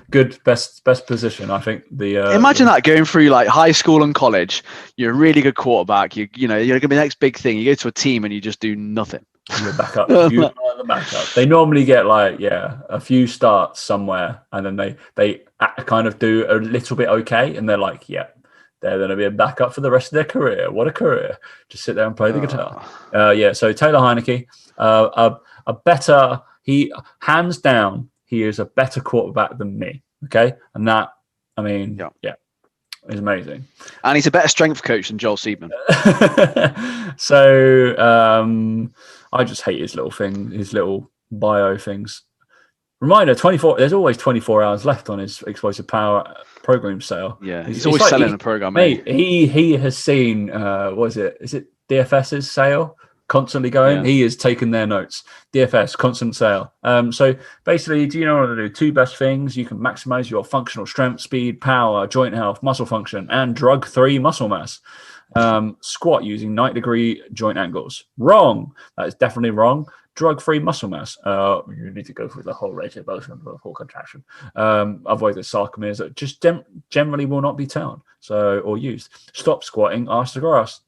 good, best position." I think imagine that going through like high school and college. You're a really good quarterback. You're going to be the next big thing. You go to a team and you just do nothing. You're back up. You are the backup. They normally get like a few starts somewhere, and then they kind of do a little bit okay, and they're like, they're going to be a backup for the rest of their career. What a career! Just sit there and play the guitar. So Taylor Heineke, a better hands down, he is a better quarterback than me. Okay, and that is amazing. And he's a better strength coach than Joel Seedman. So I just hate his little bio things. Reminder, 24. There's always 24 hours left on his explosive power program sale. Yeah, he's always selling the program. Mate, he has seen. What is it? Is it DFS's sale? Constantly going. Yeah. He has taken their notes. DFS, constant sale. So basically, do you know what to do? 2 best things. You can maximize your functional strength, speed, power, joint health, muscle function, and drug-free muscle mass. Squat using 90-degree joint angles. Wrong. That is definitely wrong. Drug-free muscle mass. You need to go through the whole range of motion, the whole contraction. Avoid the sarcomeres that just generally will not be turned or used. Stop squatting arse to grass.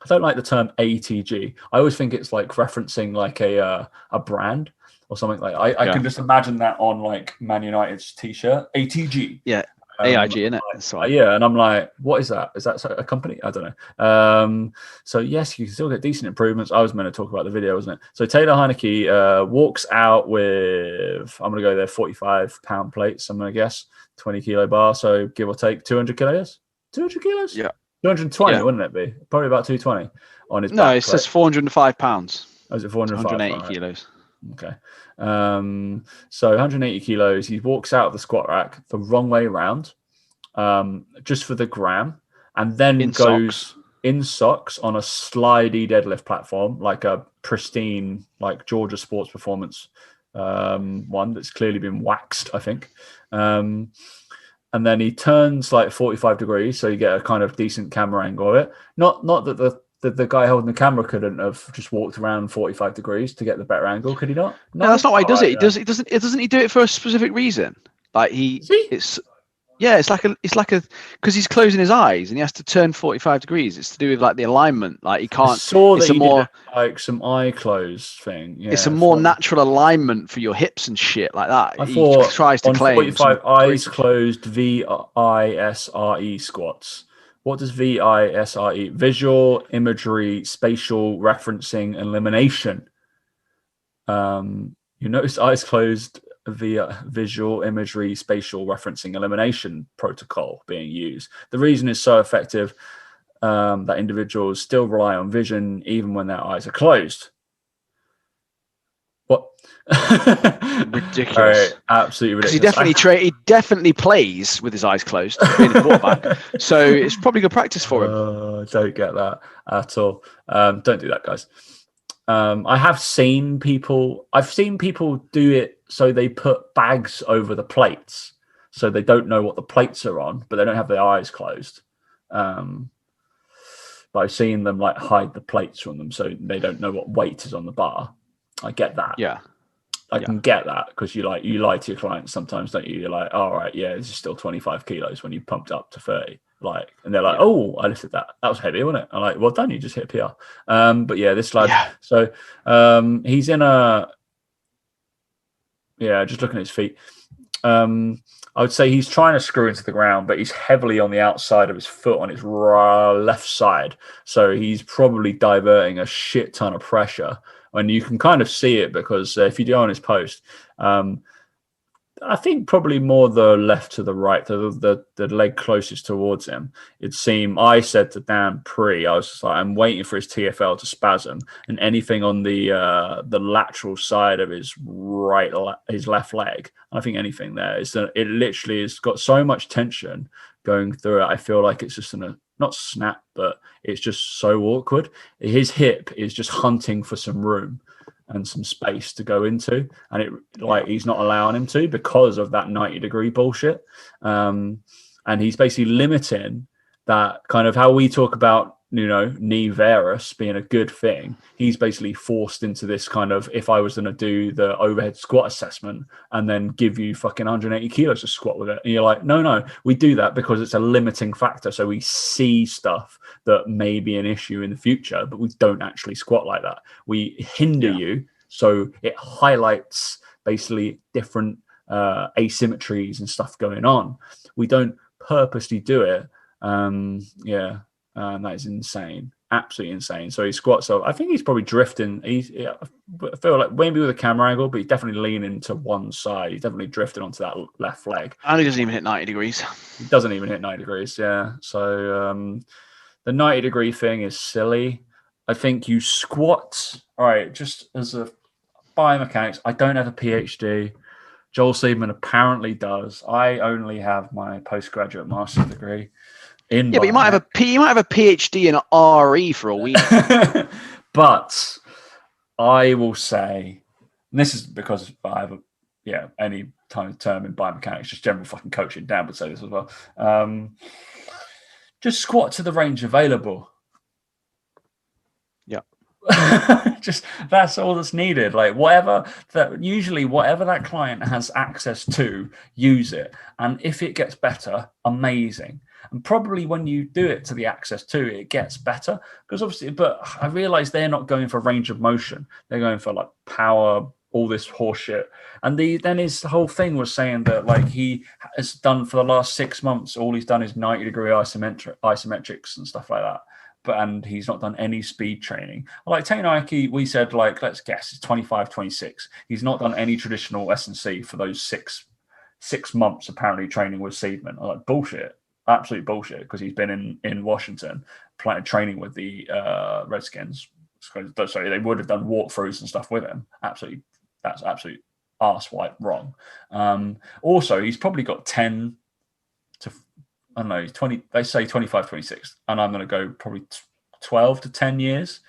I don't like the term ATG. I always think it's like referencing like a brand or something like. I can just imagine that on like Man United's t-shirt. ATG. Yeah. AIG, isn't it? That's right. Yeah, and I'm like, what is that? Is that a company? I don't know. So yes, you can still get decent improvements. I was meant to talk about the video, wasn't it? So Taylor Heineke walks out with, I'm going to go there, 45-pound plates. I'm going to guess 20 kilo bar. So give or take 200 kilos. 200 kilos? Yeah. 220, wouldn't it be? Probably about 220 on his back. No, it says 405 pounds. Oh, is it 405? 180 kilos. Okay. So 180 kilos. He walks out of the squat rack the wrong way around, just for the gram, and then goes in socks on a slidey deadlift platform, like a pristine, like Georgia Sports Performance one that's clearly been waxed, I think. And then he turns like 45 degrees, so you get a kind of decent camera angle of it. Not that the guy holding the camera couldn't have just walked around 45 degrees to get the better angle, could he not? No, that's not why he does it. Doesn't he do it for a specific reason? Like it's like because he's closing his eyes and he has to turn 45 degrees. It's to do with like the alignment. Like he can't. I saw that did like some eye close thing. Yeah, it's a more natural alignment for your hips and shit like that. I thought tries to claim 45 eyes closed VISRE squats. What does VISRE? Visual imagery, spatial referencing, elimination. You notice eyes closed via visual imagery, spatial referencing, elimination protocol being used. The reason is so effective that individuals still rely on vision even when their eyes are closed. What? Ridiculous! Right, absolutely ridiculous. He definitely plays with his eyes closed, being a quarterback. So it's probably good practice for him. Don't get that at all. Don't do that, guys. I've seen people do it so they put bags over the plates so they don't know what the plates are on, but they don't have their eyes closed. But I've seen them like hide the plates from them so they don't know what weight is on the bar. I get that. Yeah. I can get that because you lie to your clients sometimes, don't you? You're like, all right, yeah, this is still 25 kilos when you pumped up to 30. Like, and they're like, oh, I lifted that. That was heavy, wasn't it? I'm like, well done, you just hit PR. But yeah, this lad. Yeah. So he's in just looking at his feet. I would say he's trying to screw into the ground, but he's heavily on the outside of his foot on his left side. So he's probably diverting a shit ton of pressure. And you can kind of see it because if you go on his post, I think probably more the left to the right, the leg closest towards him. It seemed, I said to Dan I was just like, I'm waiting for his TFL to spasm, and anything on the lateral side of his his left leg. I think anything there is that it literally has got so much tension going through it. I feel like it's just not snap, but it's just so awkward. His hip is just hunting for some room and some space to go into, and he's not allowing him to because of that 90-degree bullshit. And he's basically limiting that kind of how we talk about, knee varus being a good thing. He's basically forced into this kind of, if I was going to do the overhead squat assessment and then give you fucking 180 kilos to squat with it, and you're like, no, we do that because it's a limiting factor. So we see stuff that may be an issue in the future, but we don't actually squat like that. We hinder you, so it highlights basically different asymmetries and stuff going on. We don't purposely do it. That is insane, absolutely insane. So he squats up. I think he's probably drifting. I feel like maybe with a camera angle, but he's definitely leaning to one side. He's definitely drifting onto that left leg. And he doesn't even hit 90 degrees. He doesn't even hit 90 degrees, yeah. So the 90-degree thing is silly. I think you squat, all right, just as a biomechanics, I don't have a PhD. Joel Seidman apparently does. I only have my postgraduate master's degree. But you might have a PhD in RE for a week. But I will say, and this is because I have any kind of term in biomechanics, just general fucking coaching. Dan would say this as well. Just squat to the range available. Yeah. Just that's all that's needed. Like whatever that client has access to, use it. And if it gets better, amazing. And probably when you do it to the access to, it gets better. Because obviously, but I realize they're not going for range of motion. They're going for like power, all this horse shit. And then his whole thing was saying that like he has done for the last 6 months, all he's done is 90-degree isometrics and stuff like that. And he's not done any speed training. Like Tainaki, we said, like, let's guess, it's 25, 26. He's not done any traditional S&C for those six months, apparently, training with Seidman. I'm like, bullshit. Absolute bullshit, because he's been in Washington training with the Redskins. Sorry, they would have done walkthroughs and stuff with him. That's absolute arse-white wrong. Also, he's probably got 10 to, I don't know, 20, they say 25, 26, and I'm going to go probably 12 to 10 years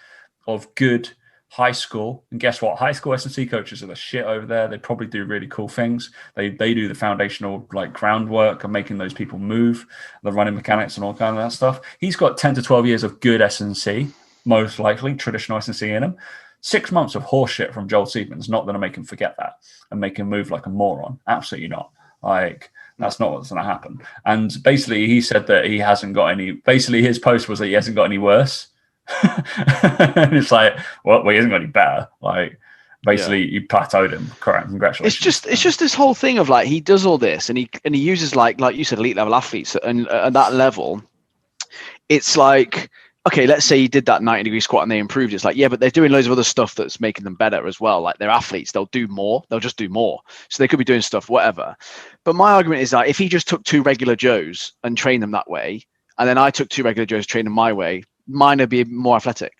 of good high school. And guess what? High school S&C coaches are the shit over there. They probably do really cool things. They do the foundational like groundwork and making those people move, the running mechanics and all kind of that stuff. He's got 10 to 12 years of good S&C, most likely traditional S&C in him. 6 months of horseshit from Joel Seidman is not going to make him forget that and make him move like a moron. Absolutely not. Like, that's not what's going to happen. And basically, he said that he hasn't got any. Basically, his post was that he hasn't got any worse. And it's like, well, he hasn't got any better. Like, basically, you plateaued him. Correct. Congratulations. It's just this whole thing of like he does all this and he uses like you said, elite level athletes, and at that level, it's like, okay, let's say he did that 90-degree squat and they improved. It's like, yeah, but they're doing loads of other stuff that's making them better as well. Like they're athletes, they'll do more. They'll just do more. So they could be doing stuff, whatever. But my argument is that if he just took 2 regular Joes and trained them that way, and then I took 2 regular Joes, trained them my way, mine would be more athletic.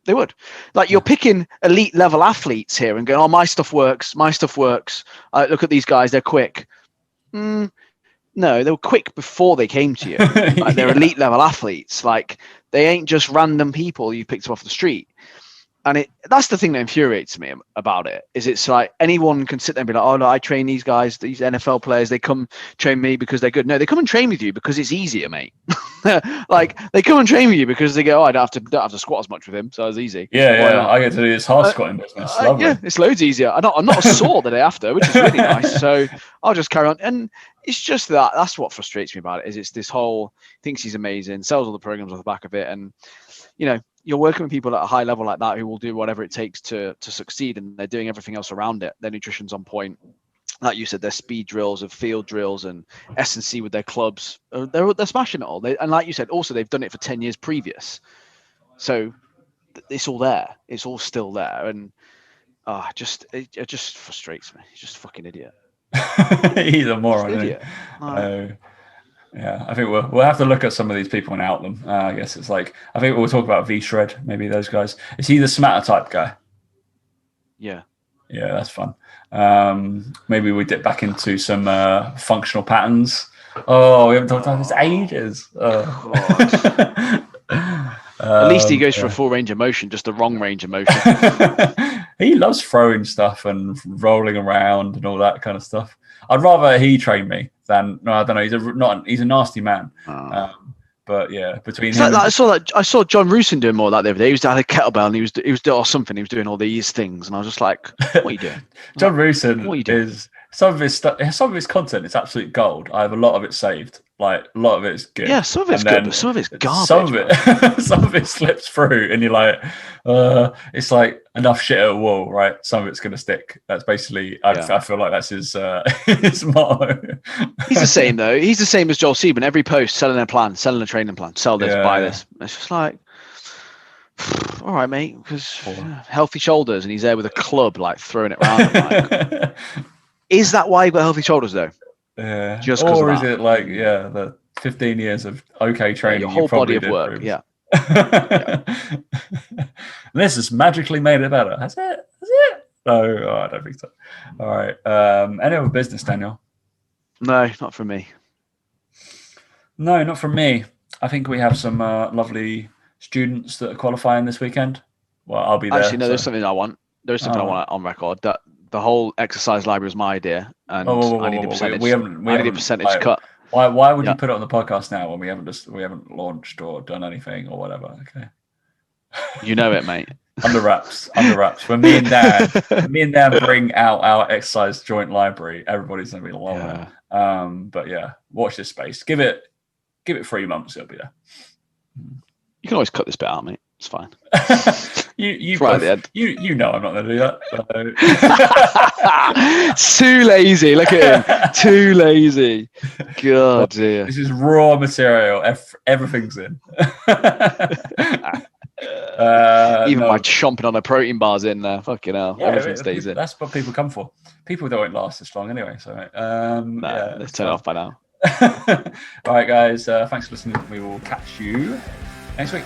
They would. Like you're picking elite level athletes here and going, oh, my stuff works. Look at these guys, they're quick. No, they were quick before they came to you. Like they're elite level athletes. Like they ain't just random people you picked up off the street. And that's the thing that infuriates me about it, is it's like anyone can sit there and be like, oh, no, I train these guys, these NFL players, they come train me because they're good. No, they come and train with you because it's easier, mate. Like they come and train with you because they go, oh, I don't have to squat as much with him, so it's easy. Yeah, I get to do this hard squatting business. Yeah, it's loads easier. I'm not sore the day after, which is really nice. So I'll just carry on. And it's just that's what frustrates me about it, is it's this whole thinks he's amazing, sells all the programs off the back of it, and you're working with people at a high level like that who will do whatever it takes to succeed, and they're doing everything else around it. Their nutrition's on point. Like you said, their speed drills and field drills and S&C with their clubs. They're smashing it all. And like you said, also they've done it for 10 years previous. So it's all there. It's all still there. And it just frustrates me. He's just a fucking idiot. He's a moron, isn't he? Idiot. No. Yeah, I think we'll have to look at some of these people and out them. I guess it's like, I think we'll talk about V-Shred, maybe those guys. Is he the smatter type guy? Yeah. Yeah, that's fun. Maybe we dip back into some functional patterns. Oh, we haven't talked about this ages. At least he goes for a full range of motion, just the wrong range of motion. He loves throwing stuff and rolling around and all that kind of stuff. I'd rather he train me than I don't know. He's a nasty man. But yeah, between him, I saw John Rusin doing more of that the other day. He was down a kettlebell and he was doing something. He was doing all these things, and I was just like, "What are you doing?" John Rusin is some of his content is absolute gold. I have a lot of it saved. Like a lot of it's good. Yeah, some of it's good, but some of it's garbage. Some of it slips through, and you're like, it's like enough shit at a wall, right? Some of it's gonna stick. That's basically. I feel like that's his his motto. He's the same though. He's the same as Joel Seaman. Every post selling a plan, selling a training plan, sell this, buy this. It's just like, all right, mate, because healthy shoulders, and he's there with a club, like throwing it around. Like, is that why you got healthy shoulders though? Yeah. Just or is it like the 15 years of training? Your whole body of work. Yeah. This has magically made it better. That's it. No, I don't think so. All right. Any other business, Daniel? No, not from me. No, not from me. I think we have some lovely students that are qualifying this weekend. Well, I'll be there. Actually, no, there's something I want. There's something I want on record. That the whole exercise library was my idea, and I need a percentage. We need a percentage cut. Why would you put it on the podcast now when we haven't launched or done anything or whatever? Okay. You know it, mate. Under wraps. When me and Dan bring out our exercise joint library, everybody's gonna be loving it. But yeah, watch this space. Give it 3 months, it'll be there. You can always cut this bit out, mate. It's fine. You right at the end. You know I'm not going to do that. Too lazy. Look at him. Too lazy. God dear. This is raw material. Everything's in. Even my chomping on a protein bar's in there. Fucking hell. Yeah, everything stays in. That's what people come for. People don't last this long anyway. So let's turn it off by now. All right, guys. Thanks for listening. We will catch you next week.